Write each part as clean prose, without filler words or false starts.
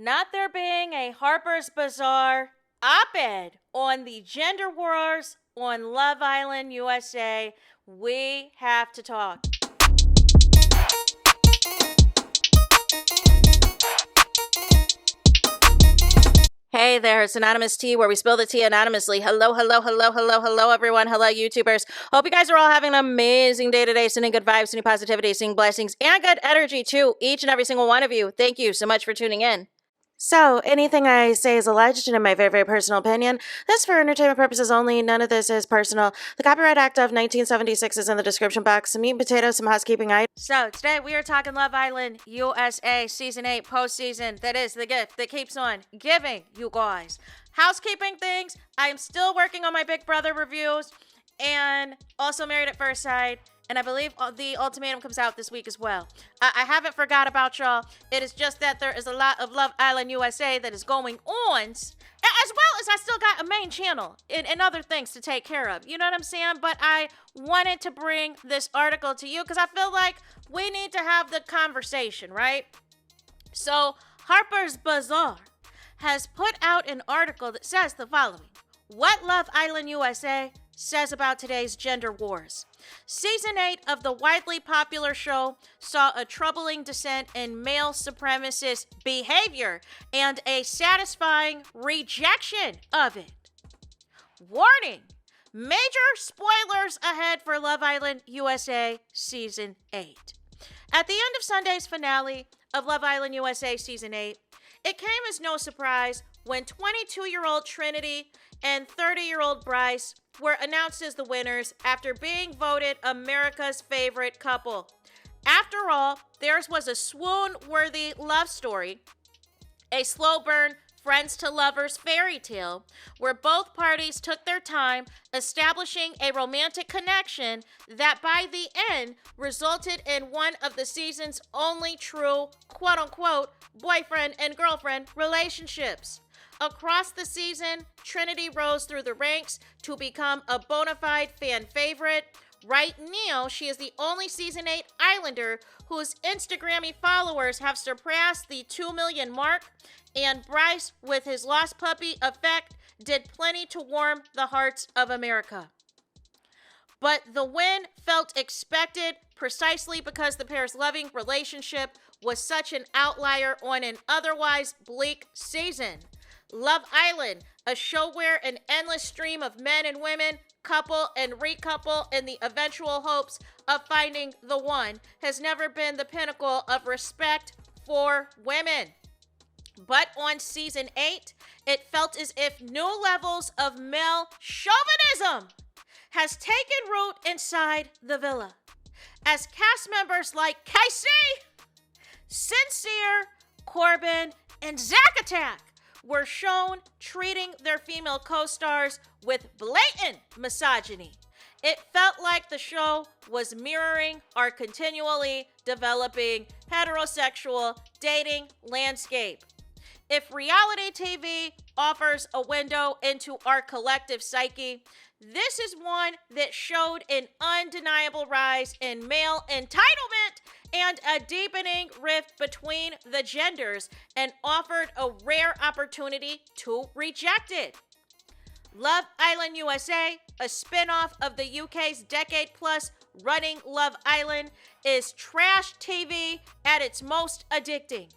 not there being a Harper's Bazaar op-ed on the gender wars on Love Island USA, we have to talk. Hey there, it's Anonymous Tea, where we spill the tea anonymously. Hello, everyone. Hello, YouTubers. Hope you guys are all having an amazing day today, sending good vibes, sending positivity, sending blessings, and good energy to each and every single one of you. Thank you so much for tuning in. So, anything I say is alleged and in my very, very personal opinion. This is for entertainment purposes only. None of this is personal. The Copyright Act of 1976 is in the description box. Some meat and potatoes, some housekeeping items. So, today we are talking Love Island USA Season 8 postseason. That is the gift that keeps on giving, you guys. Housekeeping things. I am still working on my Big Brother reviews and also Married at First Sight. And I believe the ultimatum comes out this week as well. I haven't forgot about y'all. It is just that there is a lot of Love Island USA that is going on, as well as I still got a main channel and other things to take care of. You know what I'm saying? But I wanted to bring this article to you because I feel like we need to have the conversation, right? So Harper's Bazaar has put out an article that says the following: what Love Island USA says about today's gender wars. Season 8 of the widely popular show saw a troubling descent in male supremacist behavior and a satisfying rejection of it. Warning: major spoilers ahead for Love Island USA Season 8. At the end of Sunday's finale of Love Island USA Season 8, it came as no surprise when 22-year-old Trinity and 30-year-old Bryce were announced as the winners after being voted America's favorite couple. After all, theirs was a swoon-worthy love story, a slow burn friends to lovers fairy tale where both parties took their time establishing a romantic connection that by the end resulted in one of the season's only true quote-unquote boyfriend and girlfriend relationships. Across the season, Trinity rose through the ranks to become a bona fide fan favorite. Right now, she is the only Season 8 Islander whose Instagrammy followers have surpassed the 2 million mark, and Bryce, with his lost puppy effect, did plenty to warm the hearts of America. But the win felt expected precisely because the pair's loving relationship was such an outlier on an otherwise bleak season. Love Island, a show where an endless stream of men and women couple and recouple in the eventual hopes of finding the one, has never been the pinnacle of respect for women. But on Season 8, it felt as if new levels of male chauvinism has taken root inside the villa, as cast members like Casey, Sincere, Corbin, and Zack Attack were shown treating their female co-stars with blatant misogyny. It felt like the show was mirroring our continually developing heterosexual dating landscape. If reality TV offers a window into our collective psyche, this is one that showed an undeniable rise in male entitlement and a deepening rift between the genders and offered a rare opportunity to reject it. Love Island USA, a spin-off of the UK's decade-plus running Love Island, is trash TV at its most addicting.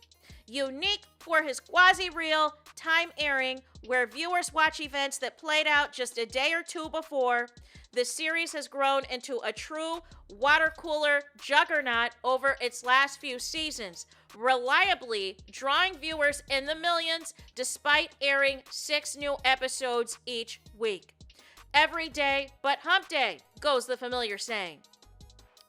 Unique for his quasi-real time airing, where viewers watch events that played out just a day or two before, the series has grown into a true water cooler juggernaut over its last few seasons, reliably drawing viewers in the millions despite airing 6 new episodes each week. Every day but hump day, goes the familiar saying.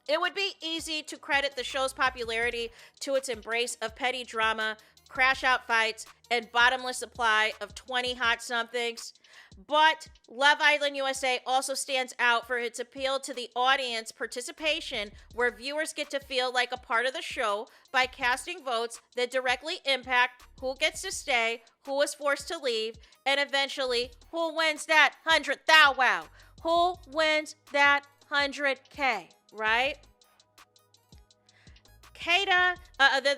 It would be easy to credit the show's popularity to its embrace of petty drama, crash-out fights, and bottomless supply of 20 hot somethings. But Love Island USA also stands out for its appeal to the audience participation, where viewers get to feel like a part of the show by casting votes that directly impact who gets to stay, who is forced to leave, and eventually who wins that 100 thou wow, who wins that 100K, right? Kada,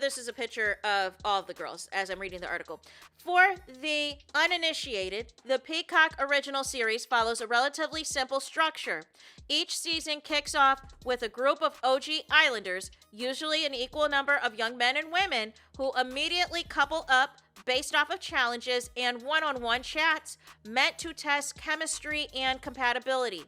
this is a picture of all of the girls as I'm reading the article. For the uninitiated, the Peacock original series follows a relatively simple structure. Each season kicks off with a group of OG Islanders, usually an equal number of young men and women, who immediately couple up based off of challenges and one-on-one chats meant to test chemistry and compatibility.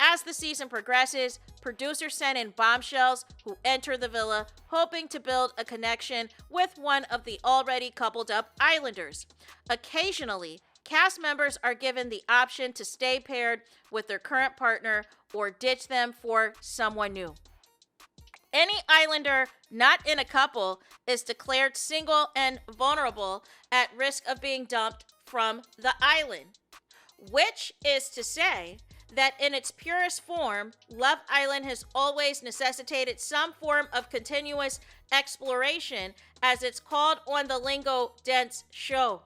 As the season progresses, producers send in bombshells who enter the villa, hoping to build a connection with one of the already coupled up Islanders. Occasionally, cast members are given the option to stay paired with their current partner or ditch them for someone new. Any Islander not in a couple is declared single and vulnerable, at risk of being dumped from the island. Which is to say that in its purest form, Love Island has always necessitated some form of continuous exploration, as it's called on the lingo-dense show.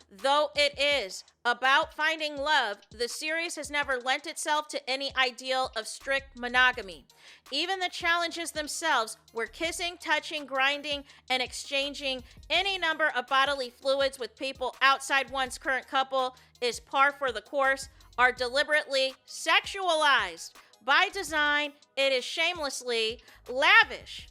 Though it is about finding love, the series has never lent itself to any ideal of strict monogamy. Even the challenges themselves, where kissing, touching, grinding, and exchanging any number of bodily fluids with people outside one's current couple is par for the course, are deliberately sexualized. By design, it is shamelessly lavish.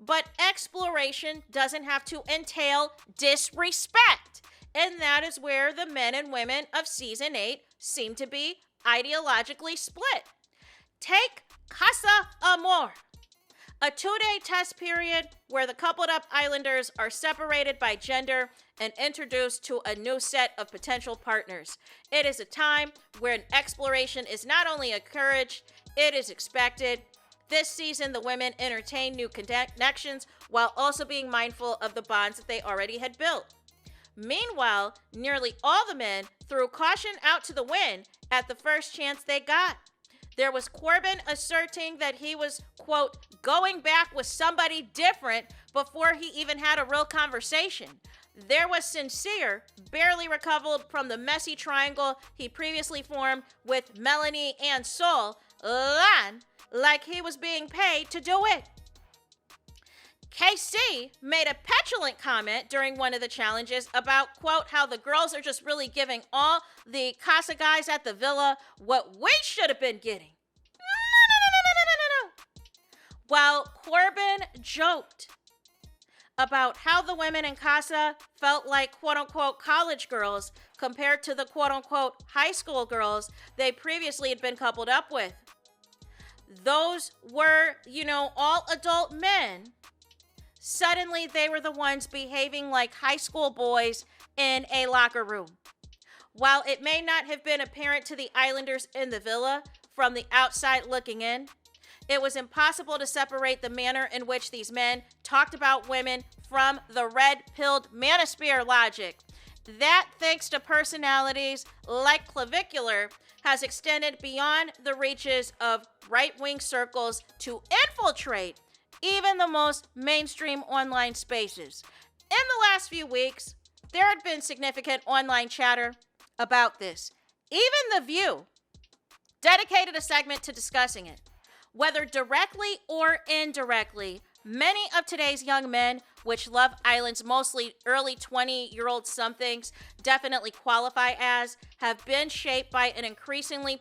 But exploration doesn't have to entail disrespect. And that is where the men and women of Season 8 seem to be ideologically split. Take Casa Amor, a 2-day test period where the coupled up Islanders are separated by gender and introduced to a new set of potential partners. It is a time where an exploration is not only encouraged, it is expected. This season, the women entertain new connections while also being mindful of the bonds that they already had built. Meanwhile, nearly all the men threw caution out to the wind at the first chance they got. There was Corbin asserting that he was, quote, going back with somebody different before he even had a real conversation. There was Sincere, barely recovered from the messy triangle he previously formed with Melanie and Sol, like he was being paid to do it. KC made a petulant comment during one of the challenges about, quote, how the girls are just really giving all the Casa guys at the villa what we should have been getting. No. While Corbin joked about how the women in Casa felt like, quote unquote, college girls compared to the, quote unquote, high school girls they previously had been coupled up with. Those were, all adult men. Suddenly, they were the ones behaving like high school boys in a locker room. While it may not have been apparent to the Islanders in the villa from the outside looking in, it was impossible to separate the manner in which these men talked about women from the red-pilled manosphere logic. That, thanks to personalities like Clavicular, has extended beyond the reaches of right-wing circles to infiltrate even the most mainstream online spaces. In the last few weeks, there had been significant online chatter about this. Even The View dedicated a segment to discussing it. Whether directly or indirectly, many of today's young men, which Love Island's mostly early 20-year-old somethings definitely qualify as, have been shaped by an increasingly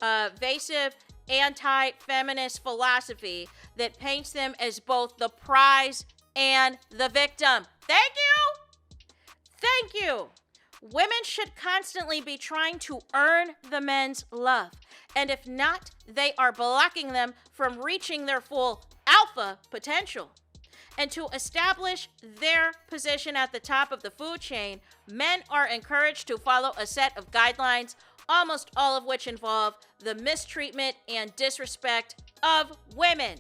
pervasive anti-feminist philosophy that paints them as both the prize and the victim. Thank you. Women should constantly be trying to earn the men's love. And if not, they are blocking them from reaching their full alpha potential. And to establish their position at the top of the food chain, men are encouraged to follow a set of guidelines, almost all of which involve the mistreatment and disrespect of women.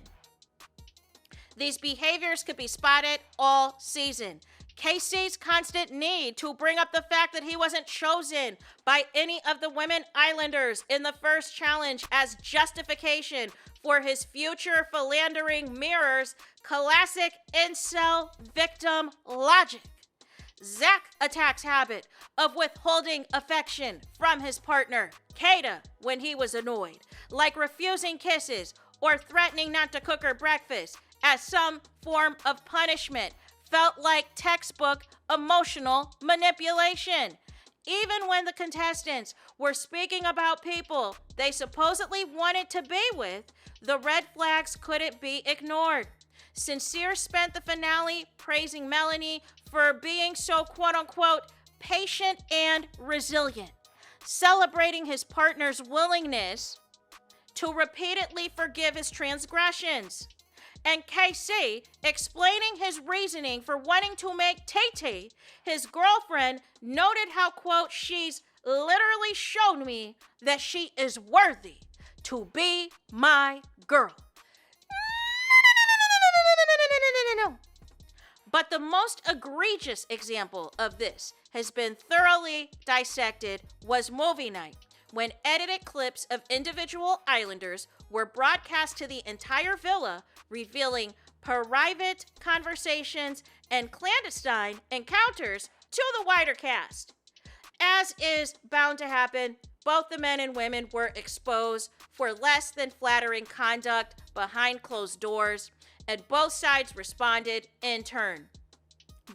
These behaviors could be spotted all season. KC's constant need to bring up the fact that he wasn't chosen by any of the women Islanders in the first challenge as justification for his future philandering mirrors classic incel victim logic. Zach attacks habit of withholding affection from his partner, Kada, when he was annoyed, like refusing kisses or threatening not to cook her breakfast as some form of punishment. Felt like textbook emotional manipulation. Even when the contestants were speaking about people they supposedly wanted to be with, the red flags couldn't be ignored. Sincere spent the finale praising Melanie for being so quote-unquote patient and resilient, celebrating his partner's willingness to repeatedly forgive his transgressions. And KC explaining his reasoning for wanting to make Tay, his girlfriend, noted how, quote, she's literally shown me that she is worthy to be my girl. No. But the most egregious example of this has been thoroughly dissected was movie night, when edited clips of individual islanders were broadcast to the entire villa, revealing private conversations and clandestine encounters to the wider cast. As is bound to happen, both the men and women were exposed for less than flattering conduct behind closed doors, and both sides responded in turn.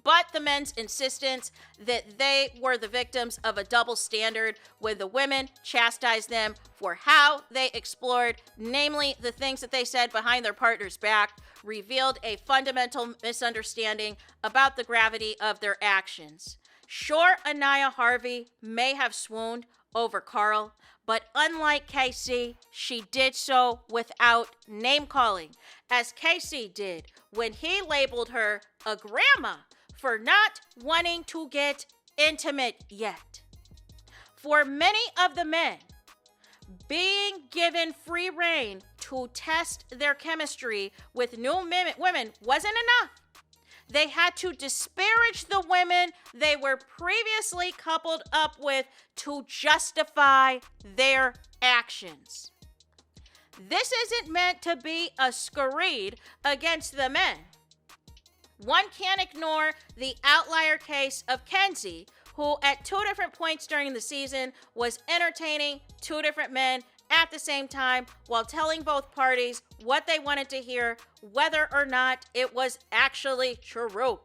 But the men's insistence that they were the victims of a double standard when the women chastised them for how they explored, namely the things that they said behind their partner's back, revealed a fundamental misunderstanding about the gravity of their actions. Sure, Anaya Harvey may have swooned over Carl, but unlike KC, she did so without name-calling, as KC did when he labeled her a grandma for not wanting to get intimate yet. For many of the men, being given free rein to test their chemistry with new women wasn't enough. They had to disparage the women they were previously coupled up with to justify their actions. This isn't meant to be a screed against the men. One can't ignore the outlier case of Kenzie, who at two different points during the season was entertaining two different men at the same time while telling both parties what they wanted to hear, whether or not it was actually true.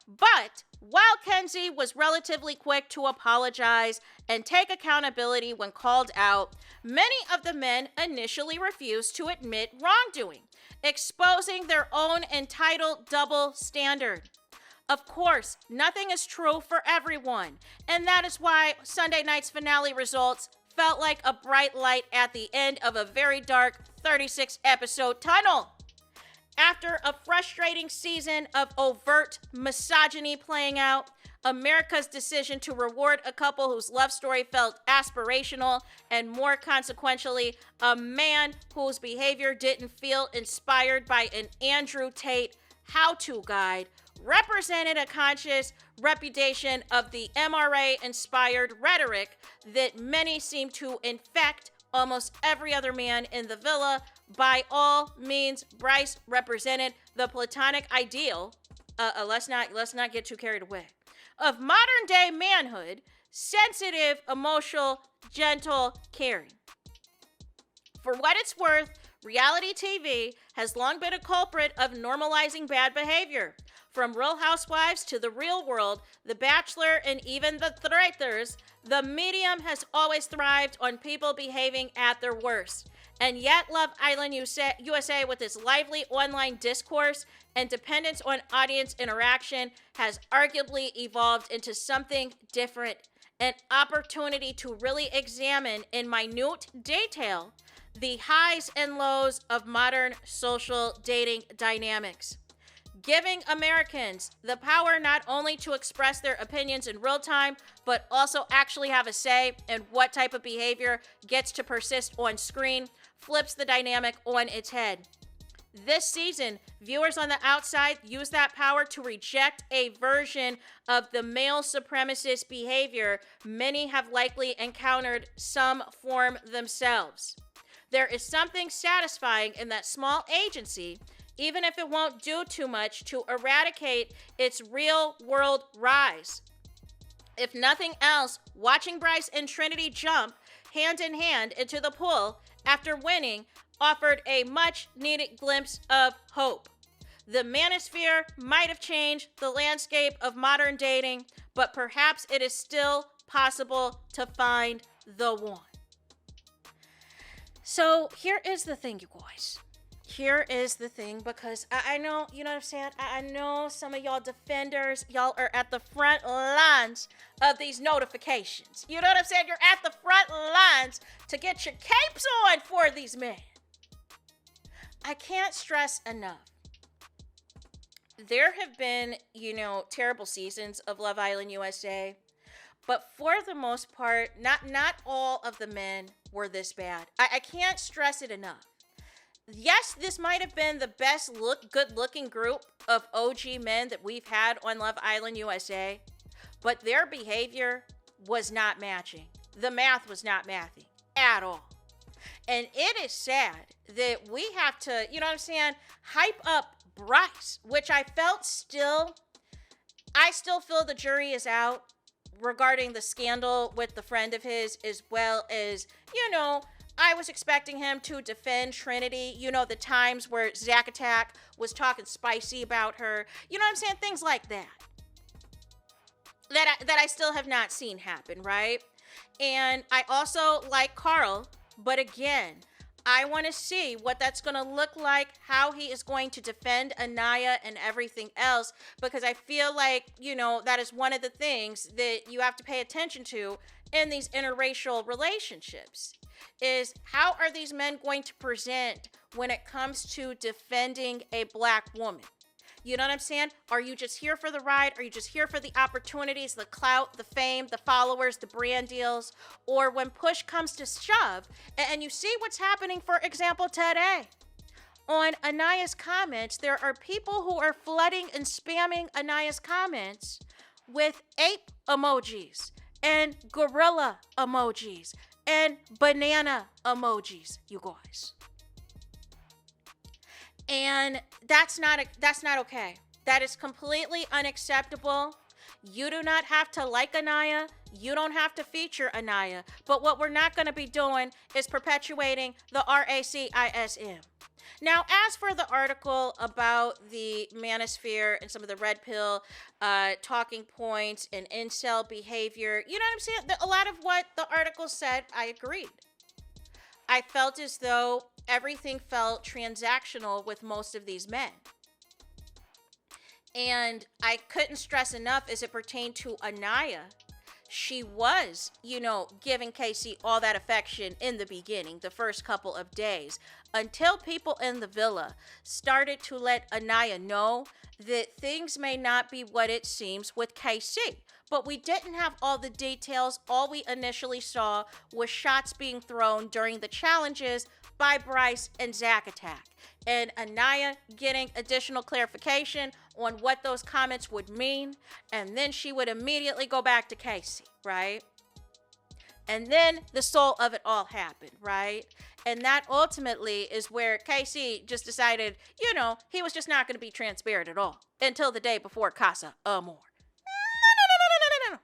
But while Kenzie was relatively quick to apologize and take accountability when called out, many of the men initially refused to admit wrongdoing, exposing their own entitled double standard. Of course, nothing is true for everyone, and that is why Sunday night's finale results felt like a bright light at the end of a very dark 36-episode tunnel. After a frustrating season of overt misogyny playing out, America's decision to reward a couple whose love story felt aspirational, and more consequentially, a man whose behavior didn't feel inspired by an Andrew Tate how-to guide, represented a conscious repudiation of the MRA-inspired rhetoric that many seem to infect almost every other man in the villa. By all means, Bryce represented the platonic ideal, let's not get too carried away, of modern-day manhood, sensitive, emotional, gentle, caring. For what it's worth, reality TV has long been a culprit of normalizing bad behavior. From Real Housewives to The Real World, The Bachelor, and even The Traitors, the medium has always thrived on people behaving at their worst. And yet Love Island USA, with its lively online discourse and dependence on audience interaction, has arguably evolved into something different, an opportunity to really examine in minute detail the highs and lows of modern social dating dynamics, giving Americans the power not only to express their opinions in real time, but also actually have a say in what type of behavior gets to persist on screen, flips the dynamic on its head. This season, viewers on the outside use that power to reject a version of the male supremacist behavior many have likely encountered some form themselves. There is something satisfying in that small agency, even if it won't do too much to eradicate its real-world rise. If nothing else, watching Bryce and Trinity jump hand in hand into the pool after winning, offered a much-needed glimpse of hope. The manosphere might have changed the landscape of modern dating, but perhaps it is still possible to find the one. So here is the thing, you guys. Here is the thing, because I know, you know what I'm saying? I know some of y'all defenders, y'all are at the front lines of these notifications. You know what I'm saying? You're at the front lines to get your capes on for these men. I can't stress enough. There have been, terrible seasons of Love Island USA, but for the most part, not all of the men were this bad. I can't stress it enough. Yes, this might have been the best good-looking group of OG men that we've had on Love Island USA, but their behavior was not matching. The math was not mathing at all. And it is sad that we have to, hype up Bryce, which I still feel the jury is out regarding the scandal with the friend of his, as well as, I was expecting him to defend Trinity, the times where Zack Attack was talking spicy about her, things like that. That I still have not seen happen, right? And I also like Carl, but again, I want to see what that's going to look like, how he is going to defend Anaya and everything else, because I feel like, that is one of the things that you have to pay attention to in these interracial relationships, is how are these men going to present when it comes to defending a black woman? You know what I'm saying? Are you just here for the ride? Are you just here for the opportunities, the clout, the fame, the followers, the brand deals? Or when push comes to shove, and you see what's happening, for example, today, on Anaya's comments, there are people who are flooding and spamming Anaya's comments with ape emojis and gorilla emojis and banana emojis, you guys. And that's not okay. That is completely unacceptable. You do not have to like Anaya. You don't have to feature Anaya. But what we're not going to be doing is perpetuating the racism. Now, as for the article about the manosphere and some of the red pill talking points and incel behavior, you know what I'm saying? A lot of what the article said, I agreed. I felt as though everything felt transactional with most of these men. And I couldn't stress enough as it pertained to Anaya. She was, giving Casey all that affection in the beginning, the first couple of days, until people in the villa started to let Anaya know that things may not be what it seems with Casey. But we didn't have all the details. All we initially saw was shots being thrown during the challenges by Bryce and Zack Attack. And Anaya getting additional clarification on what those comments would mean. And then she would immediately go back to Casey, right? And then the soul of it all happened, right? And that ultimately is where Casey just decided, he was just not going to be transparent at all until the day before Casa Amor. No.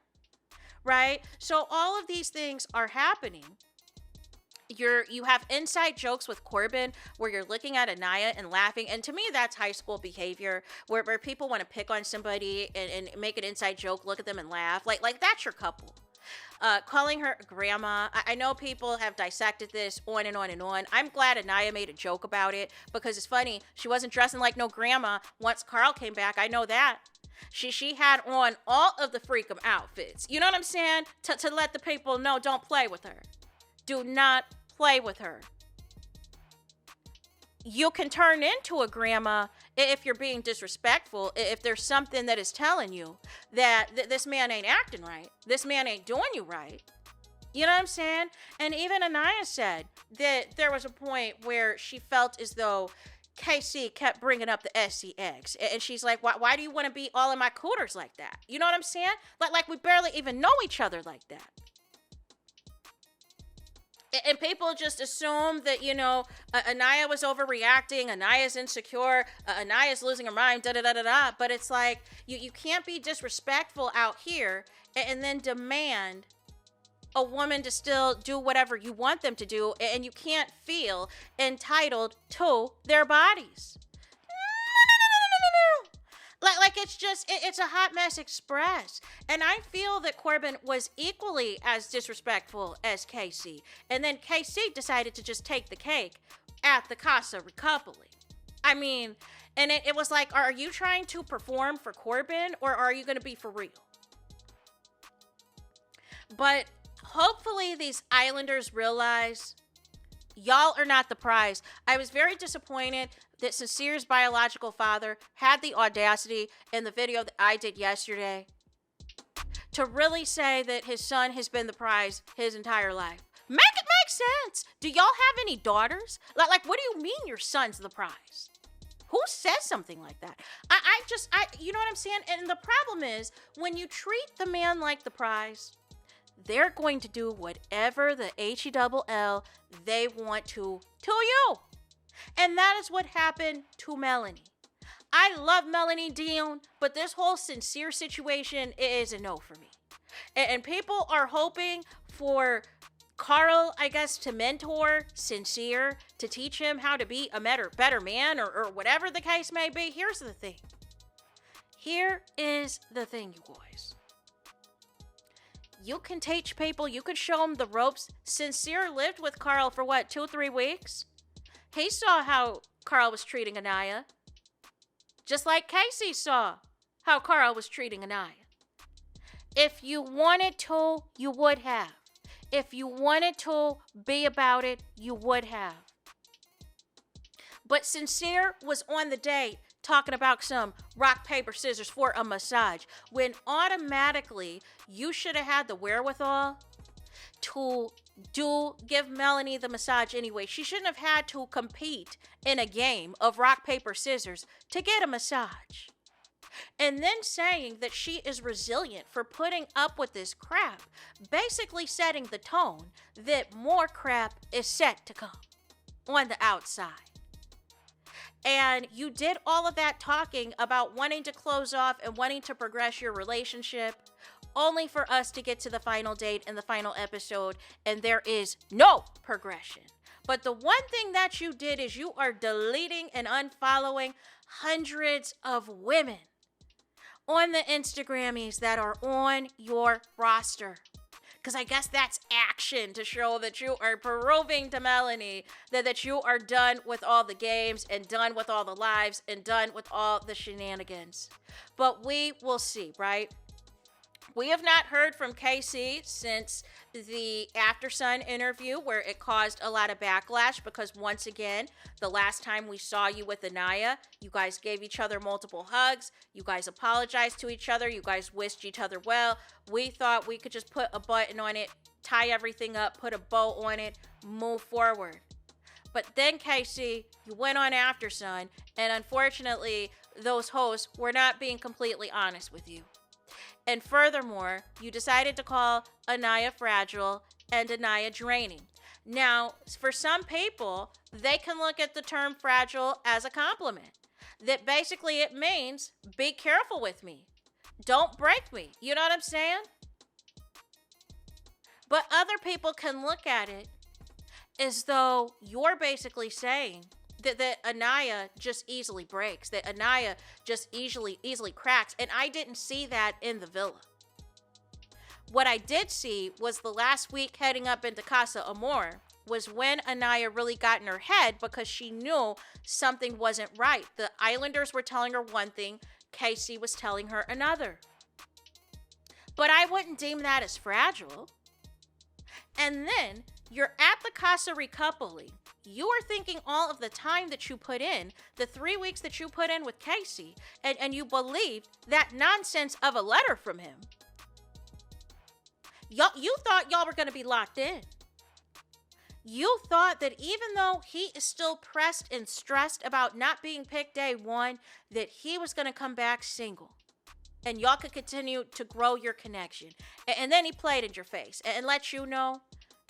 Right? So all of these things are happening. You have inside jokes with Corbin where you're looking at Anaya and laughing. And to me, that's high school behavior where people want to pick on somebody and make an inside joke, look at them and laugh. Like that's your couple. Calling her grandma. I know people have dissected this on and on and on. I'm glad Anaya made a joke about it because it's funny. She wasn't dressing like no grandma once Carl came back. I know that. She had on all of the freakum outfits. You know what I'm saying? To let the people know, don't play with her. Do not play with her. You can turn into a grandma if you're being disrespectful, if there's something that is telling you that this man ain't acting right. This man ain't doing you right. You know what I'm saying? And even Anaya said that there was a point where she felt as though KC kept bringing up the SCX. And she's like, why do you want to be all in my cooters like that? You know what I'm saying? Like we barely even know each other like that. And people just assume that, Anaya was overreacting, Anaya's insecure, Anaya's losing her mind, da-da-da-da-da. But it's like, you can't be disrespectful out here and then demand a woman to still do whatever you want them to do, and you can't feel entitled to their bodies. Like it's a hot mess express. And I feel that Corbin was equally as disrespectful as Casey. And then Casey decided to just take the cake at the Casa Recoupling. I mean, and it was like, are you trying to perform for Corbin, or are you going to be for real? But hopefully these Islanders realize y'all are not the prize. I was very disappointed that Sincere's biological father had the audacity in the video that I did yesterday to really say that his son has been the prize his entire life. Make it make sense. Do y'all have any daughters? Like, what do you mean your son's the prize? Who says something like that? I you know what I'm saying? And the problem is, when you treat the man like the prize, they're going to do whatever the HELL they want to you. And that is what happened to Melanie. I love Melanie Dion, but this whole Sincere situation is a no for me. And people are hoping for Carl, I guess, to mentor Sincere, to teach him how to be a better man, or whatever the case may be. Here's the thing. Here is the thing, you guys. You can teach people, you could show them the ropes. Sincere lived with Carl for what, 2-3 weeks? He saw how Carl was treating Anaya. Just like Casey saw how Carl was treating Anaya. If you wanted to, you would have. If you wanted to be about it, you would have. But Sincere was on the date talking about some rock, paper, scissors for a massage, when automatically you should have had the wherewithal to give Melanie the massage anyway. She shouldn't have had to compete in a game of rock, paper, scissors to get a massage. And then saying that she is resilient for putting up with this crap, basically setting the tone that more crap is set to come on the outside. And you did all of that talking about wanting to close off and wanting to progress your relationship, only for us to get to the final date and the final episode, and there is no progression. But the one thing that you did is you are deleting and unfollowing hundreds of women on the Instagrammies that are on your roster. Because I guess that's action to show that you are proving to Melanie that you are done with all the games and done with all the lives and done with all the shenanigans. But we will see, right? We have not heard from Casey since the After Sun interview, where it caused a lot of backlash because, once again, the last time we saw you with Anaya, you guys gave each other multiple hugs. You guys apologized to each other. You guys wished each other well. We thought we could just put a button on it, tie everything up, put a bow on it, move forward. But then, Casey, you went on After Sun, and unfortunately, those hosts were not being completely honest with you. And furthermore, you decided to call Anaya fragile and Anaya draining. Now, for some people, they can look at the term fragile as a compliment. That basically it means, be careful with me. Don't break me. You know what I'm saying? But other people can look at it as though you're basically saying that Anaya just easily breaks, that Anaya just easily cracks. And I didn't see that in the villa. What I did see was the last week heading up into Casa Amor was when Anaya really got in her head because she knew something wasn't right. The Islanders were telling her one thing, Casey was telling her another. But I wouldn't deem that as fragile. And then you're at the Casa Recoupling. You are thinking all of the time that you put in, the 3 weeks that you put in with Casey, and you believed that nonsense of a letter from him. You thought y'all were going to be locked in. You thought that even though he is still pressed and stressed about not being picked day one, that he was going to come back single. And y'all could continue to grow your connection. And then he played in your face and let you know,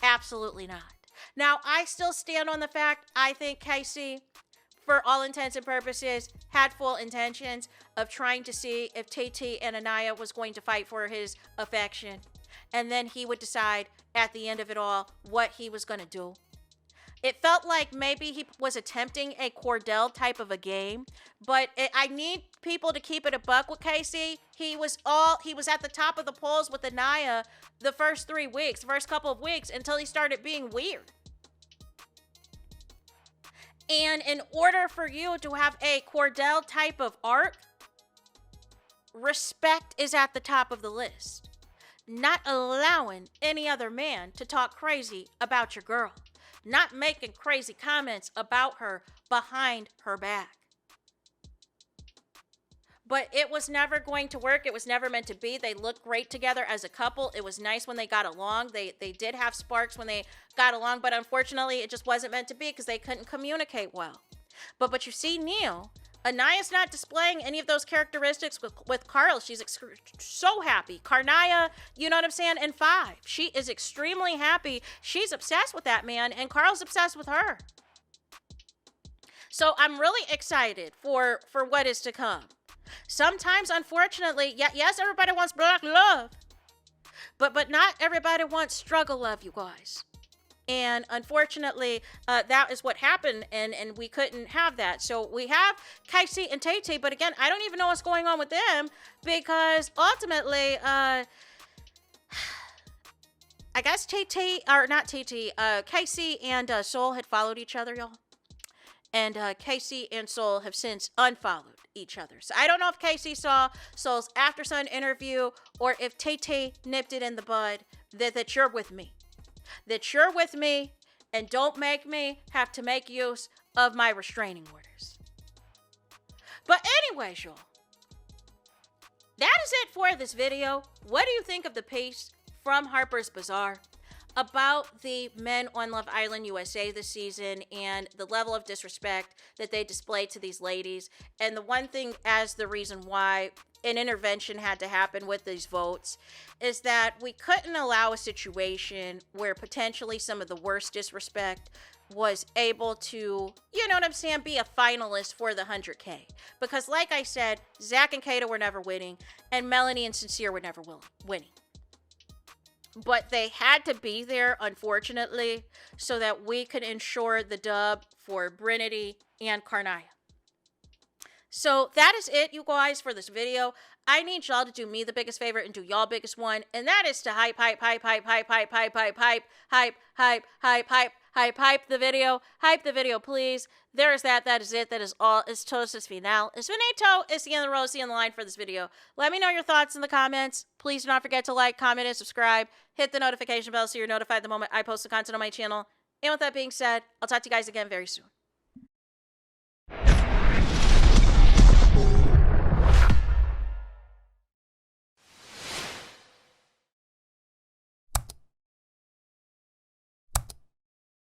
absolutely not. Now, I still stand on the fact, I think Casey, for all intents and purposes, had full intentions of trying to see if TT and Anaya was going to fight for his affection. and then he would decide at the end of it all what he was going to do. It felt like maybe he was attempting a Cordell type of a game, but I need people to keep it a buck with Casey. He was at the top of the polls with Anaya the first couple of weeks until he started being weird. And in order for you to have a Cordell type of arc, respect is at the top of the list. Not allowing any other man to talk crazy about your girl. Not making crazy comments about her behind her back. But it was never going to work. It was never meant to be. They looked great together as a couple. It was nice when they got along. They did have sparks when they got along, but unfortunately it just wasn't meant to be because they couldn't communicate well. But you see, Neil, Anaya's not displaying any of those characteristics with Carl. She's so happy. Karnaya, you know what I'm saying, in 5. She is extremely happy. She's obsessed with that man, and Carl's obsessed with her. So I'm really excited for what is to come. Sometimes, unfortunately, yes, everybody wants black love, but not everybody wants struggle love, you guys. And unfortunately, that is what happened, and we couldn't have that. So we have Casey and Tay, but again, I don't even know what's going on with them because ultimately, I guess Casey and Soul had followed each other, y'all. And Casey and Soul have since unfollowed each other. So I don't know if Casey saw Soul's After Sun interview or if Tay nipped it in the bud that you're with me. That you're with me and don't make me have to make use of my restraining orders. But anyways, y'all, that is it for this video. What do you think of the piece from Harper's Bazaar about the men on Love Island USA this season and the level of disrespect that they displayed to these ladies? And the one thing as the reason why an intervention had to happen with these votes is that we couldn't allow a situation where potentially some of the worst disrespect was able to, you know what I'm saying, be a finalist for the 100K. Because like I said, Zach and Kato were never winning, and Melanie and Sincere were never winning. But they had to be there, unfortunately, so that we could ensure the dub for Brinity and Karnaya. So that is it, you guys, for this video. I need y'all to do me the biggest favor and do y'all biggest one, and that is to hype the video. Hype the video, please. There is that. That is it. That is all. It's toast. It's final. It's finito. It's the end of the road. It's the end of the line for this video. Let me know your thoughts in the comments. Please do not forget to like, comment, and subscribe. Hit the notification bell so you're notified the moment I post the content on my channel. And with that being said, I'll talk to you guys again very soon.